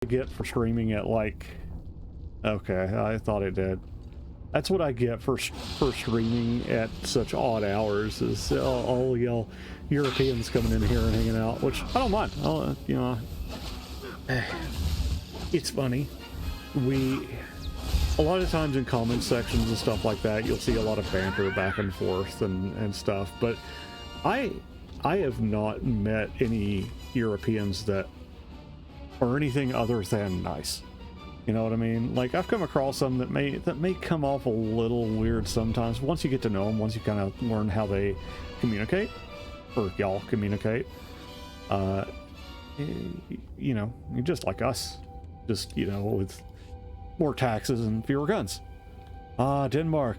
I get for streaming at like... Okay, I thought it did. That's what I get for streaming at such odd hours, is all y'all Europeans coming in here and hanging out, which I don't mind. You know, it's funny. A lot of times in comment sections and stuff like that, you'll see a lot of banter back and forth and stuff, but I have not met any Europeans that are anything other than nice. You know what I mean? Like, I've come across some that may come off a little weird sometimes. Once you get to know them, once you kind of learn how they communicate, or y'all communicate, you know, you're just like us, just, you know, with more taxes and fewer guns. Denmark.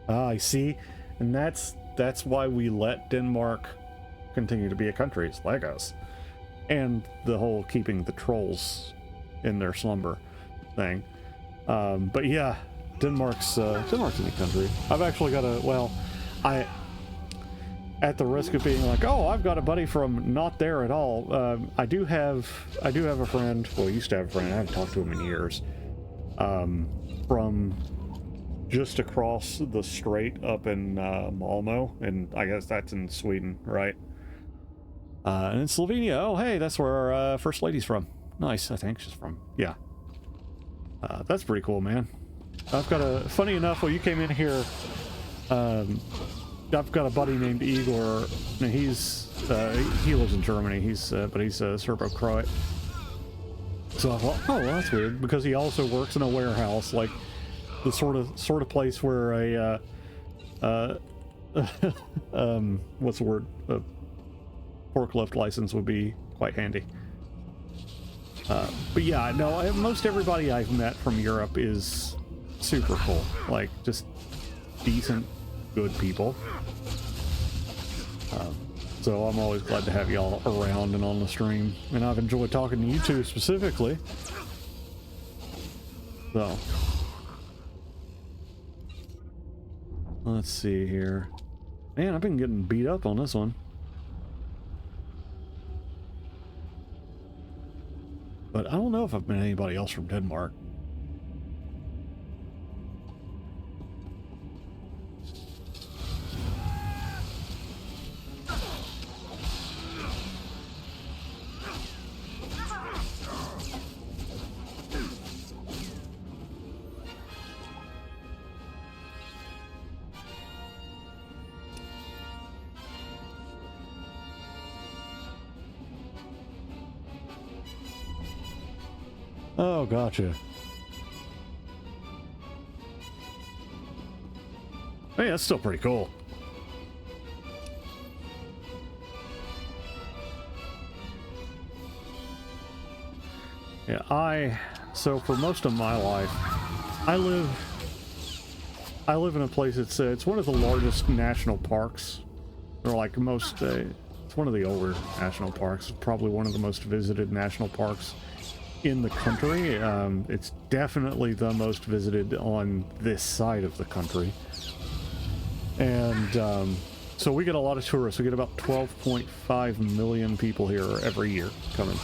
I see. And that's why we let Denmark continue to be a country. It's like us. And the whole keeping the trolls in their slumber thing. But yeah, Denmark's a neat country. I've actually got at the risk of being like, oh, I've got a buddy from not there at all. I do have a friend. Well, I used to have a friend. I haven't talked to him in years. From just across the strait up in Malmo, and I guess that's in Sweden, right? And in Slovenia. Oh, hey, that's where our First Lady's from. Nice, I think she's from. Yeah. That's pretty cool, man. I've got a... Funny enough, when you came in here, I've got a buddy named Igor, and he lives in Germany. But he's a Serbo-Croat. So I thought, oh, well, that's weird, because he also works in a warehouse, like the sort of place where a what's the word? A forklift license would be quite handy. But yeah, no, most everybody I've met from Europe is super cool. Like, just decent, good people. So I'm always glad to have y'all around and on the stream. And I've enjoyed talking to you two specifically. So. Let's see here. Man, I've been getting beat up on this one. But I don't know if I've met anybody else from Denmark. Oh, gotcha. Hey, that's still pretty cool. Yeah, so for most of my life, I live in a place it's one of the largest national parks, or like most, it's one of the older national parks. It's probably one of the most visited national parks in the country. It's definitely the most visited on this side of the country. And so we get a lot of tourists. We get about 12.5 million people here every year coming.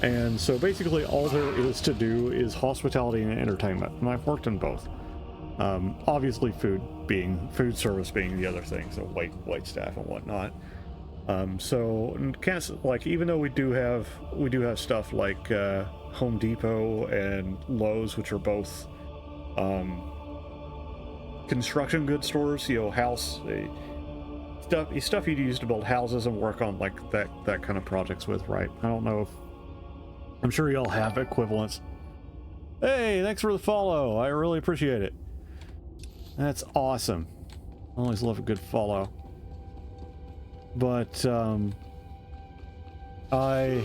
And so basically all there is to do is hospitality and entertainment. And I've worked in both. Obviously food service being the other thing, so wait staff and whatnot. So like, even though we do have stuff like Home Depot and Lowe's, which are both construction goods stores, you know, stuff you'd use to build houses and work on like that kind of projects with, right? I don't know if I'm sure y'all have equivalents. Hey, thanks for the follow. I really appreciate it. That's awesome. I always love a good follow. But I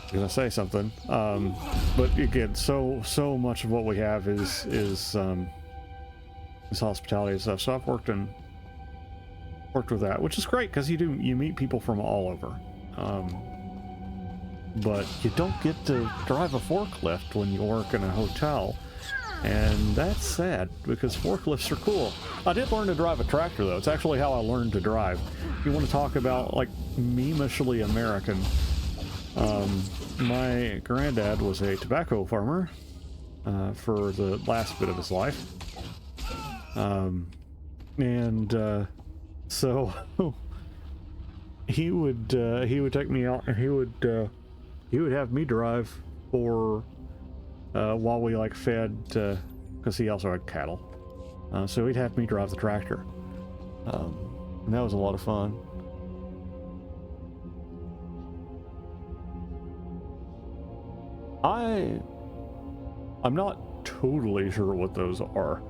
was gonna say something, but again, so much of what we have is hospitality and stuff. So I've worked with that, which is great because you meet people from all over. But you don't get to drive a forklift when you work in a hotel, and that's sad because forklifts are cool. I did learn to drive a tractor though. It's actually how I learned to drive. You want to talk about like memishly American. My granddad was a tobacco farmer for the last bit of his life. So he would take me out, and he would have me drive for while we like fed, because he also had cattle. So he'd have me drive the tractor. And that was a lot of fun. I'm not totally sure what those are.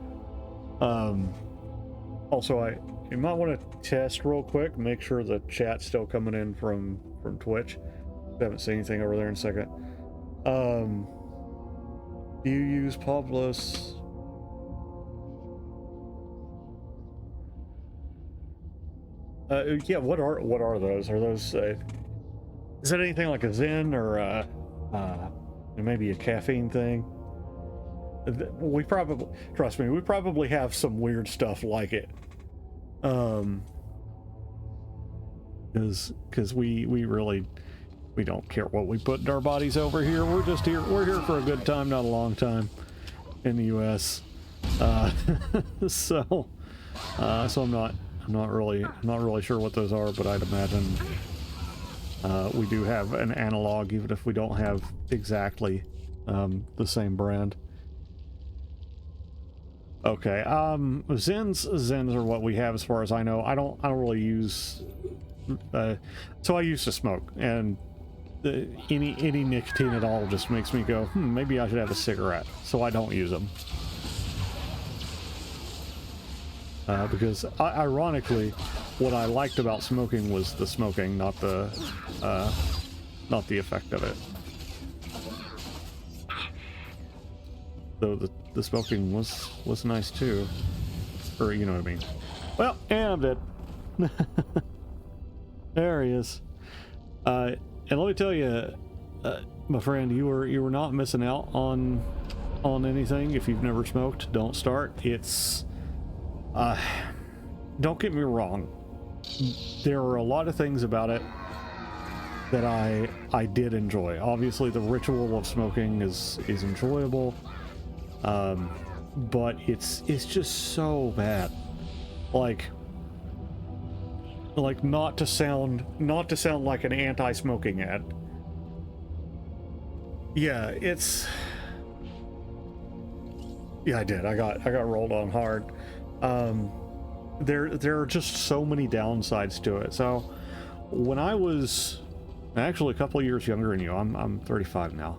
Also, you might want to test real quick, make sure the chat's still coming in from Twitch. I haven't seen anything over there in a second. Do you use Pavlos? Yeah, what are those? Are those is that anything like a Zen or maybe a caffeine thing? We probably, trust me, we probably have some weird stuff like it. Because we really, we don't care what we put in our bodies over here. We're just here. We're here for a good time, not a long time, in the U.S. So I'm not really sure what those are, but I'd imagine we do have an analog, even if we don't have exactly the same brand. Okay, Zens are what we have as far as I know. I don't really use, so I used to smoke, and any nicotine at all just makes me go, maybe I should have a cigarette, so I don't use them. Because ironically, what I liked about smoking was the smoking, not the effect of it. Though the smoking was nice too, or you know what I mean. Well, and I'm dead. There he is. And let me tell you, my friend, you were not missing out on anything. If you've never smoked, don't start. It's don't get me wrong, there are a lot of things about it that I did enjoy. Obviously, the ritual of smoking is enjoyable. But it's just so bad. Like not to sound like an anti-smoking ad. Yeah, I did. I got rolled on hard. There are just so many downsides to it. So when I was actually a couple of years younger than you, I'm 35 now.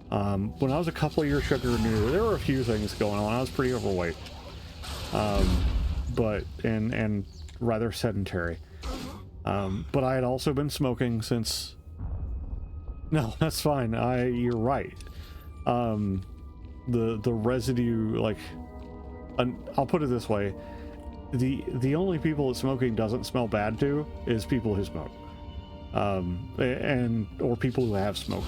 When I was a couple of years younger than you, there were a few things going on. I was pretty overweight, but and rather sedentary. But I had also been smoking since. No, that's fine. You're right. The residue, like, I'll put it this way: the only people that smoking doesn't smell bad to is people who smoke. Or people who have smoked,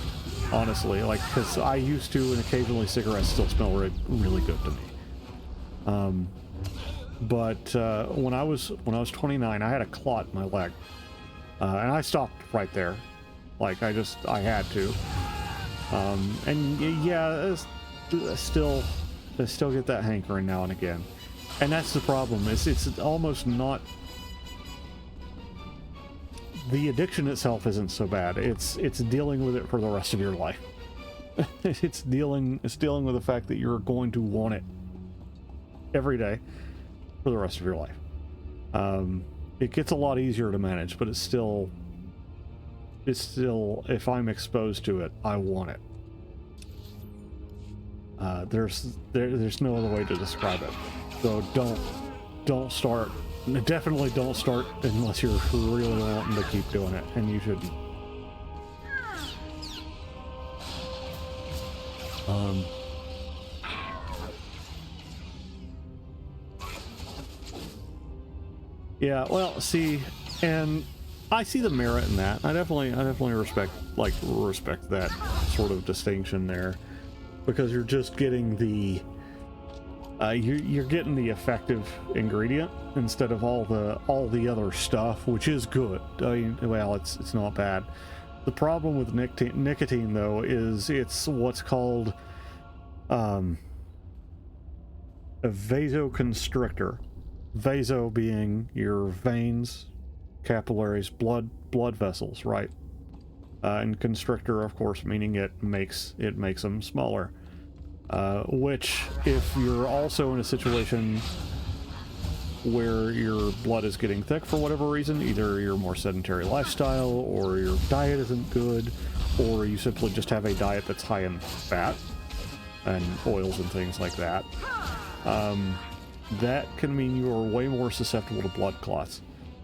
honestly, like, because I used to, and occasionally cigarettes still smell really good to me. But when I was 29, I had a clot in my leg, and I stopped right there. Like, I had to. And yeah, I still get that hankering now and again, and that's the problem. It's almost not. The addiction itself isn't so bad. It's dealing with it for the rest of your life. It's dealing with the fact that you're going to want it every day for the rest of your life. It gets a lot easier to manage, but it's still, if I'm exposed to it, I want it. There's no other way to describe it. So don't start. Definitely don't start unless you're really wanting to keep doing it, and you shouldn't. Yeah, well, see, and I see the merit in that. I definitely respect that sort of distinction there, because you're just getting the you're getting the effective ingredient instead of all the other stuff, which is good. I mean, well, it's not bad, The problem with nicotine though is it's what's called a vasoconstrictor. Vaso being your veins, capillaries, blood vessels, right? And constrictor, of course, meaning it makes them smaller. Which, if you're also in a situation where your blood is getting thick for whatever reason, either your more sedentary lifestyle, or your diet isn't good, or you simply just have a diet that's high in fat and oils and things like that, that can mean you are way more susceptible to blood clots.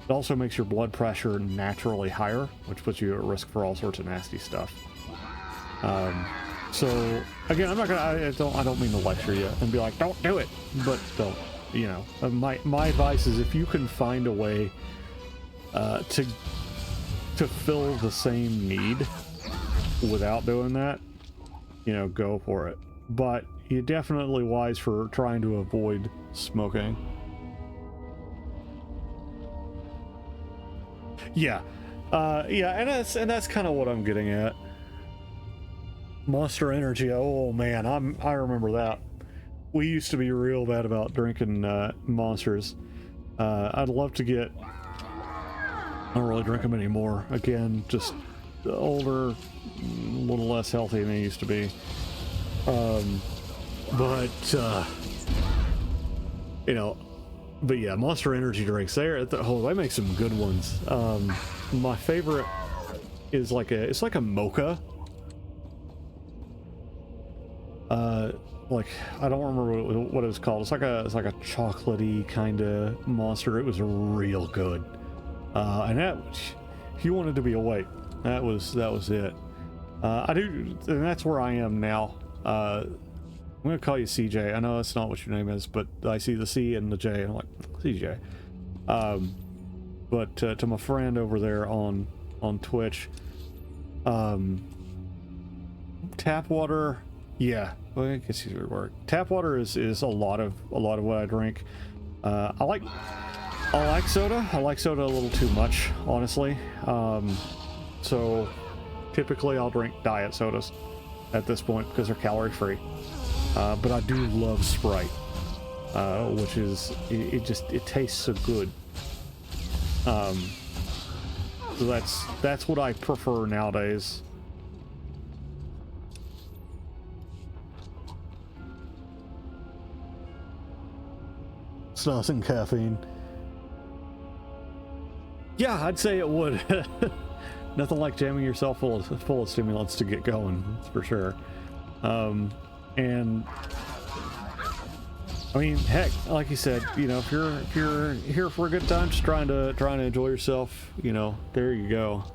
It also makes your blood pressure naturally higher, which puts you at risk for all sorts of nasty stuff. So again, I'm not gonna, I don't mean to lecture you and be like, don't do it, but don't, you know, my advice is if you can find a way to fill the same need without doing that, you know, go for it. But you're definitely wise for trying to avoid smoking. Yeah, and that's kind of what I'm getting at. Monster Energy, oh man, I remember that. We used to be real bad about drinking Monsters. I'd love to get... I don't really drink them anymore. Again, just older, a little less healthy than they used to be. You know, but yeah, Monster Energy drinks, they make some good ones. My favorite is it's like a mocha. Like, I don't remember what it was called. It's like a chocolatey kind of Monster. It was real good. And that, if you wanted to be awake, that was it. And that's where I am now. I'm gonna call you CJ. I know that's not what your name is, but I see the C and the J, and I'm like, CJ. But to my friend over there on Twitch, tap water, yeah, well, I guess you would work. Tap water is a lot of what I drink. I like soda. I like soda a little too much, honestly. So typically I'll drink diet sodas at this point because they're calorie free. But I do love Sprite, which is, it tastes so good. So that's what I prefer nowadays. Sauce and caffeine. Yeah, I'd say it would. Nothing like jamming yourself full of stimulants to get going, that's for sure. And I mean, heck, like you said, you know, if you're here for a good time, just trying to enjoy yourself, you know, there you go.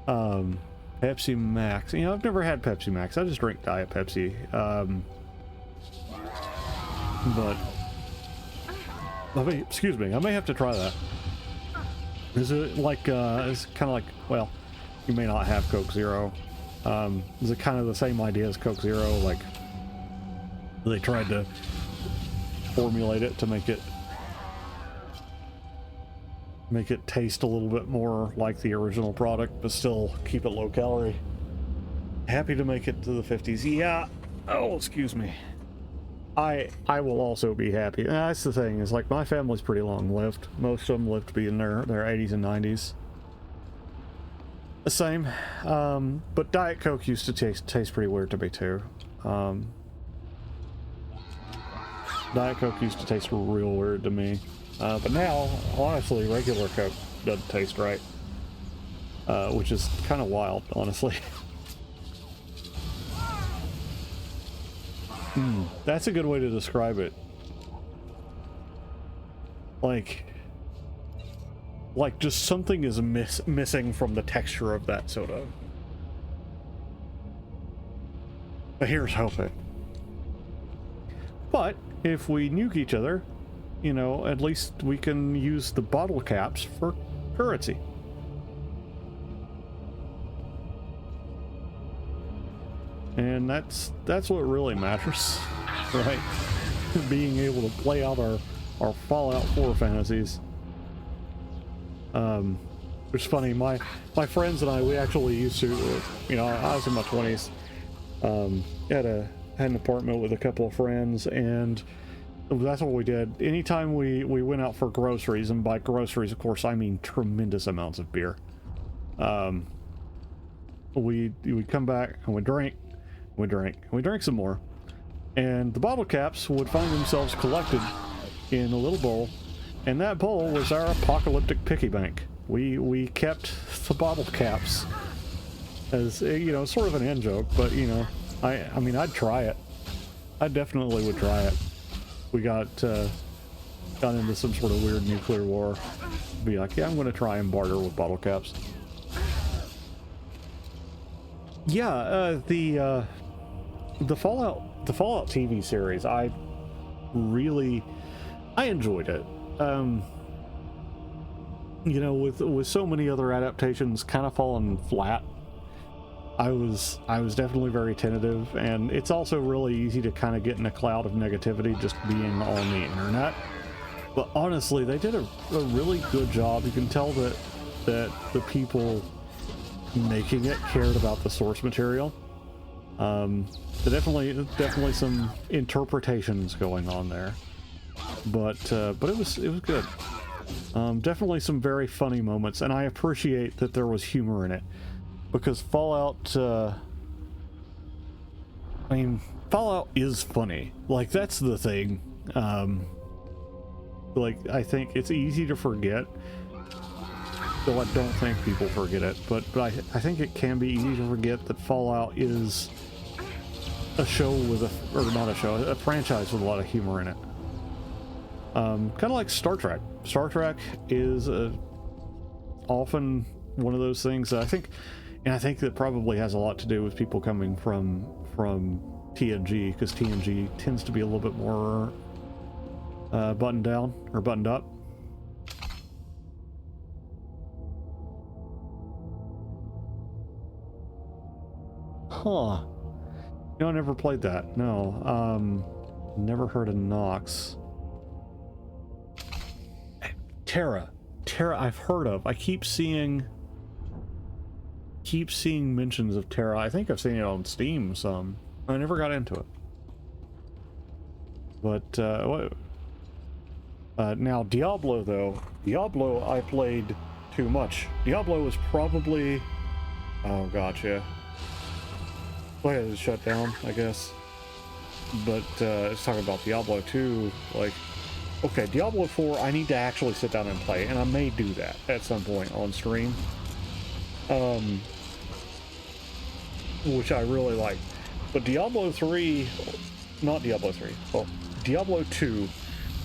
Pepsi Max. You know, I've never had Pepsi Max. I just drink Diet Pepsi. But excuse me, I may have to try that. Is it like it's kind of like, well, you may not have Coke Zero. Is it kind of the same idea as Coke Zero? Like, they tried to formulate it to make it taste a little bit more like the original product, but still keep it low calorie. Happy to make it to the 50s. Yeah. Oh, excuse me. I will also be happy. That's the thing, is like, my family's pretty long lived. Most of them lived to be in their 80s and 90s. The same. But Diet Coke used to taste pretty weird to me too. Diet Coke used to taste real weird to me. But now, honestly, regular Coke doesn't taste right. Which is kind of wild, honestly. That's a good way to describe it. Like just something is missing from the texture of that soda. But here's hoping. But if we nuke each other, you know, at least we can use the bottle caps for currency. And that's what really matters, right? Being able to play out our Fallout 4 fantasies. Which is funny. My friends and I, we actually used to, you know, I was in my 20s. Had an apartment with a couple of friends, and that's what we did. Anytime we went out for groceries, and by groceries, of course, I mean tremendous amounts of beer. We'd come back and we'd drink some more, and the bottle caps would find themselves collected in a little bowl, and that bowl was our apocalyptic piggy bank. We kept the bottle caps as, you know, sort of an end joke, but, you know, I mean, I'd try it. I definitely would try it. We got into some sort of weird nuclear war. Be like, yeah, I'm going to try and barter with bottle caps. Yeah, the Fallout TV series, I enjoyed it. You know, with so many other adaptations kind of falling flat, I was definitely very tentative, and it's also really easy to kind of get in a cloud of negativity just being on the internet. But honestly, they did a really good job. You can tell that the people making it cared about the source material. Definitely some interpretations going on there, but it was good. Definitely some very funny moments, and I appreciate that there was humor in it, because Fallout, I mean, Fallout is funny. Like, that's the thing. Like, I think it's easy to forget, though I don't think people forget it, but I think it can be easy to forget that Fallout is a show with a franchise with a lot of humor in it. Kind of like Star Trek. Star Trek is often one of those things that I think that probably has a lot to do with people coming from TNG, because TNG tends to be a little bit more buttoned down or buttoned up. Huh. No, I never played that. No. Never heard of Nox. Terra, I've heard of. I keep seeing mentions of Terra. I think I've seen it on Steam some. I never got into it. But now Diablo, though. Diablo I played too much. Diablo was probably, oh gotcha. Well, it was shut down, I guess. But it's talking about Diablo 2, like, okay, Diablo 4, I need to actually sit down and play, and I may do that at some point on stream. Which I really like. But Diablo 3, not Diablo 3, well, Diablo 2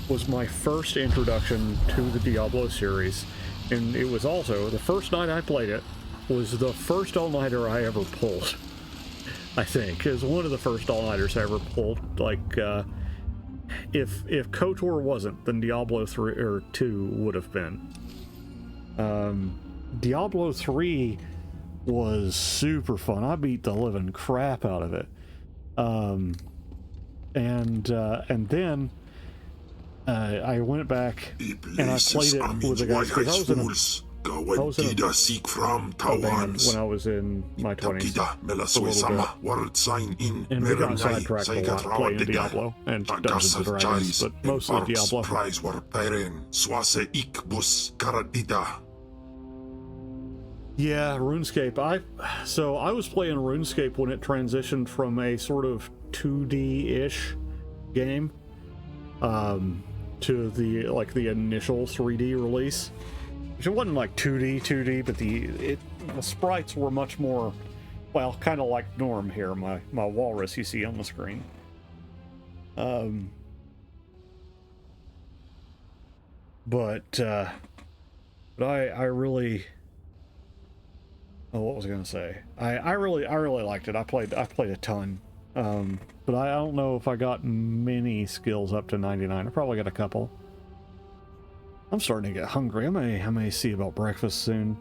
was my first introduction to the Diablo series, and it was also, the first night I played it, was the first all-nighter I ever pulled. I think. It was one of the first all-nighters I ever pulled. Like, if KOTOR wasn't, then Diablo 3 or 2 would have been. Diablo 3 was super fun. I beat the living crap out of it. And then I went back and I played it with the guys, because I was in a band when I was in my 20s, a little bit. And we got sidetracked a lot playing Diablo and Dungeons and Dragons, but mostly Diablo. Yeah, RuneScape. So I was playing RuneScape when it transitioned from a sort of 2D-ish game to the initial 3D release. Which it wasn't like 2D, but the sprites were much more, well, kind of like Norm here, my walrus you see on the screen. But I really, oh, what was I gonna say? I really liked it. I played a ton. But I don't know if I got many skills up to 99. I probably got a couple. I'm starting to get hungry. I may see about breakfast soon.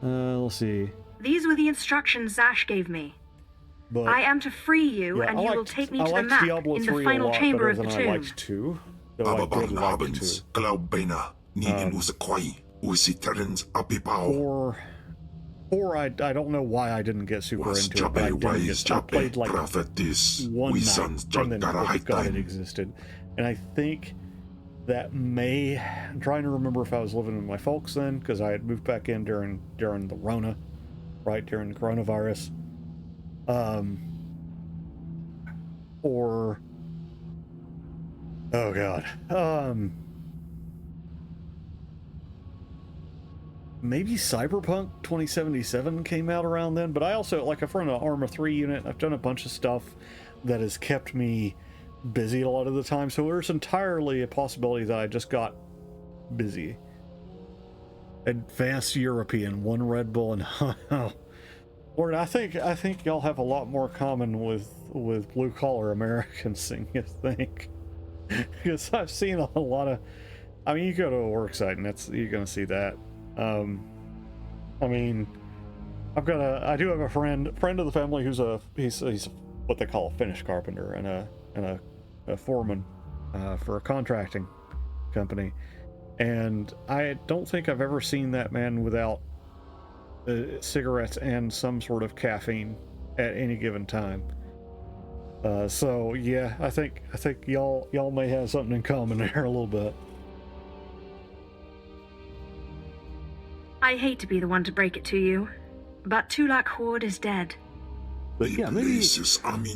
Let's see. These were the instructions Zash gave me. But, I am to free you, and you will take me to the map Diablo in the final chamber of the tomb. I liked 2. Though I did like 2. Or I don't know why I didn't get super into it, but I played like one night and then forgot it existed. And I think that I'm trying to remember if I was living with my folks then, because I had moved back in during the Rona, right, during the coronavirus. Or, oh God, maybe Cyberpunk 2077 came out around then, but I also, like, I've run an Arma 3 unit. I've done a bunch of stuff that has kept me busy a lot of the time, so there's entirely a possibility that I just got busy. Advanced European, one Red Bull, and Lord, I think y'all have a lot more common with blue collar Americans than you think, because I've seen a lot of. I mean, you go to a work site and you're gonna see that. I mean, I do have a friend of the family who's he's what they call a Finnish carpenter and a foreman for a contracting company, and I don't think I've ever seen that man without cigarettes and some sort of caffeine at any given time. So yeah, I think y'all may have something in common there a little bit. I hate to be the one to break it to you, but Tulak Horde is dead. But yeah, maybe I should get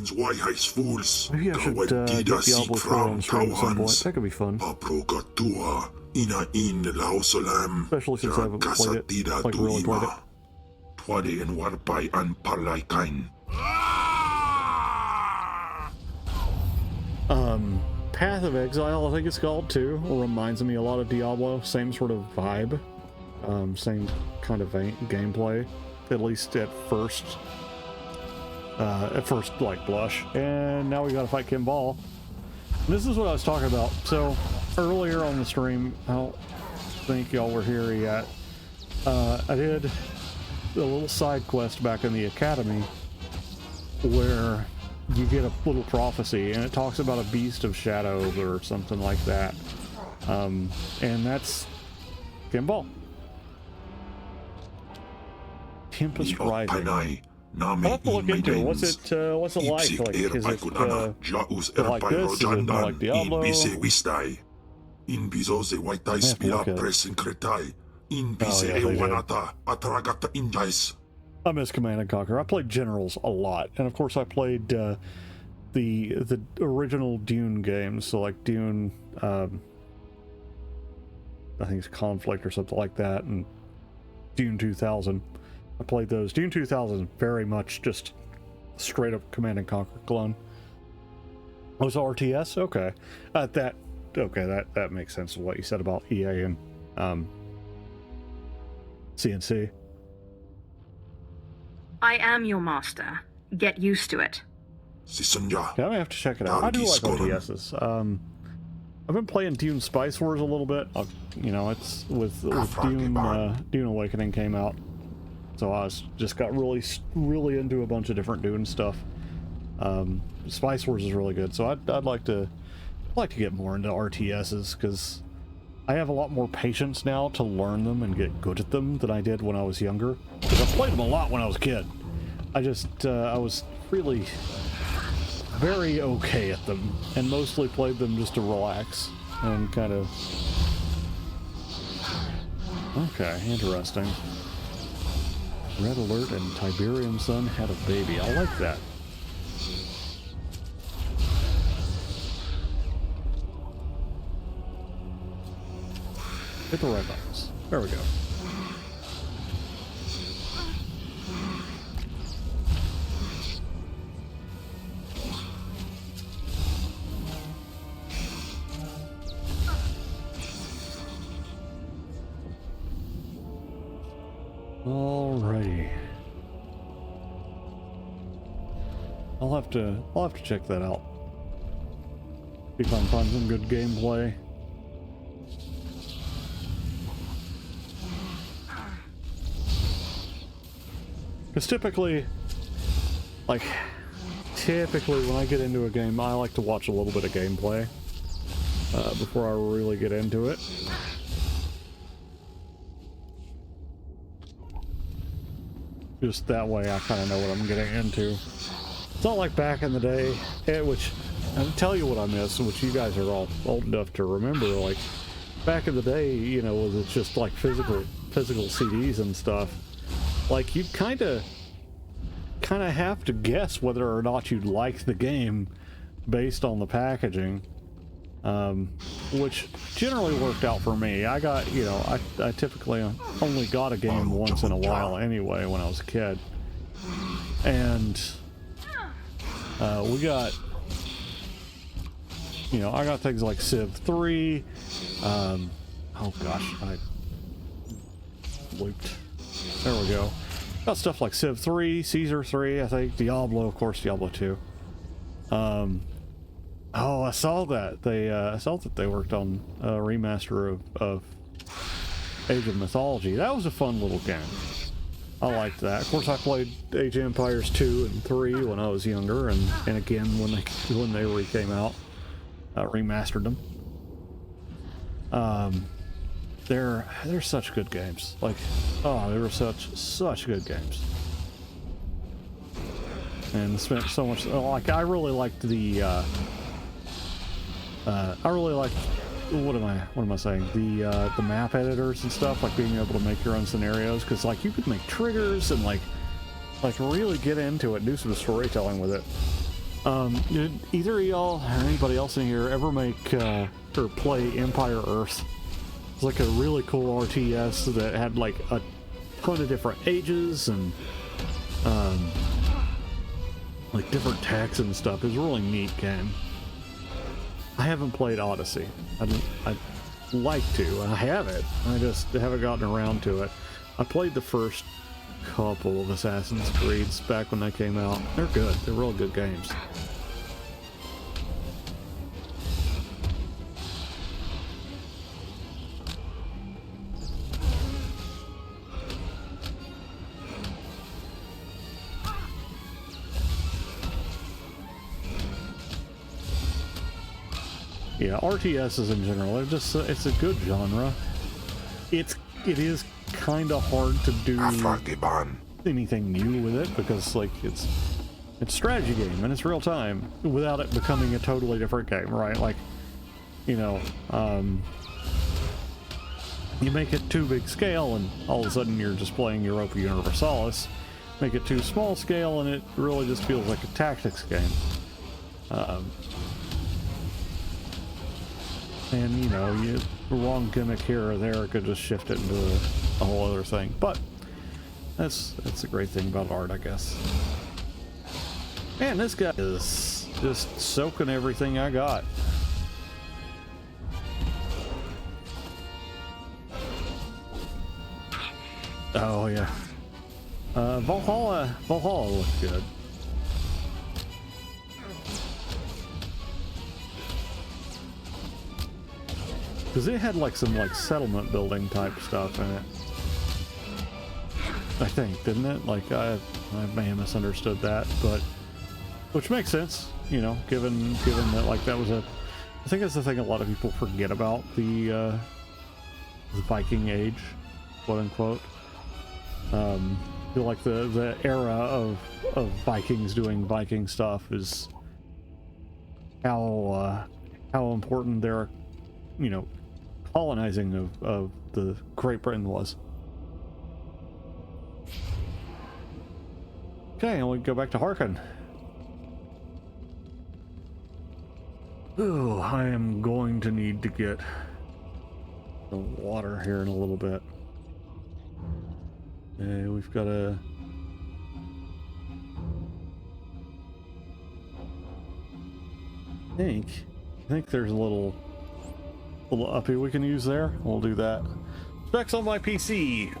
Diablo 4 on stream at some point. That could be fun. Especially since I haven't played it, like really played it. Path of Exile, I think it's called too, reminds me a lot of Diablo. Same sort of vibe, same kind of gameplay, at least at first like blush. And now we gotta fight Kimball. This is what I was talking about. So earlier on the stream, I don't think y'all were here yet. I did a little side quest back in the academy where you get a little prophecy, and it talks about a beast of shadows or something like that. And that's Kimball. Tempest Rising. I'll have to look into it. What's it like? Like, is it like this? Is it more like Diablo? I miss Command and Conquer. I played Generals a lot, and of course I played the original Dune games. So like Dune, I think it's Conflict or something like that, and Dune 2000. I played those. Dune 2000 is very much just straight up Command and Conquer clone. Oh, it's RTS? Okay. That makes sense of what you said about EA and CNC. I am your master. Get used to it. Yeah, I'm gonna have to check it out. I do like RTSs. I've been playing Dune Spice Wars a little bit. You know, it's with Dune Awakening came out, so I just got really into a bunch of different Dune stuff. Spice Wars is really good, so I'd like to get more into RTSs because I have a lot more patience now to learn them and get good at them than I did when I was younger. Because I played them a lot when I was a kid. I was really very okay at them, and mostly played them just to relax and kind of. Okay, interesting. Red Alert and Tiberium Sun had a baby. I like that. Hit the right buttons. There we go. Alrighty. I'll have to check that out. See if I can find some good gameplay. Because typically when I get into a game, I like to watch a little bit of gameplay before I really get into it. just that way I kind of know what I'm getting into. It's not like back in the day, which I'll tell you what I miss, which you guys are all old enough to remember. Like back in the day, you know, was it just like physical CDs and stuff? Like you'd kind of have to guess whether or not you'd like the game based on the packaging, which generally worked out for me. I got, you know, I typically only got a game once in a while anyway when I was a kid, and we got, you know, I got things like Civ 3. Oh gosh, I looped. There we go. Got stuff like Civ 3, Caesar 3, I think, Diablo, of course, Diablo 2. Oh, I saw that they worked on a remaster of Age of Mythology. That was a fun little game. I liked that. Of course, I played Age of Empires 2 and 3 when I was younger, and again when they re-came out, remastered them. They're such good games. Like, oh, they were such good games. And spent so much. Like, I really liked the. I really liked. What am I saying? The map editors and stuff, like being able to make your own scenarios, because like you could make triggers and like really get into it, do some storytelling with it. Did either of y'all or anybody else in here ever make or play Empire Earth? It's like a really cool RTS that had like a ton of different ages and like different techs and stuff. It was a really neat game. I haven't played Odyssey. I'd like to. I have it. I just haven't gotten around to it. I played the first couple of Assassin's Creeds back when they came out. They're good. They're real good games. Yeah, RTSs in general, it's a good genre. It is kind of hard to do anything new with it because like it's a strategy game and it's real time without it becoming a totally different game, right? Like, you know, you make it too big scale and all of a sudden you're just playing Europa Universalis. Make it too small scale and it really just feels like a tactics game. And, you know, the wrong gimmick here or there could just shift it into a whole other thing. But that's a great thing about art, I guess. Man, this guy is just soaking everything I got. Oh, yeah. Valhalla looks good. Because it had like some like settlement building type stuff in it. I think, didn't it? Like I may have misunderstood that, but which makes sense, you know, given that like that was I think that's the thing a lot of people forget about the Viking Age, quote unquote. I feel like the era of Vikings doing Viking stuff is how important their, you know, colonizing of the Great Britain was. Okay, and we go back to Harkon. Ooh, I am going to need to get the water here in a little bit. We've got a... I think there's a little uppy we can use there. We'll do that. Specs on my PC.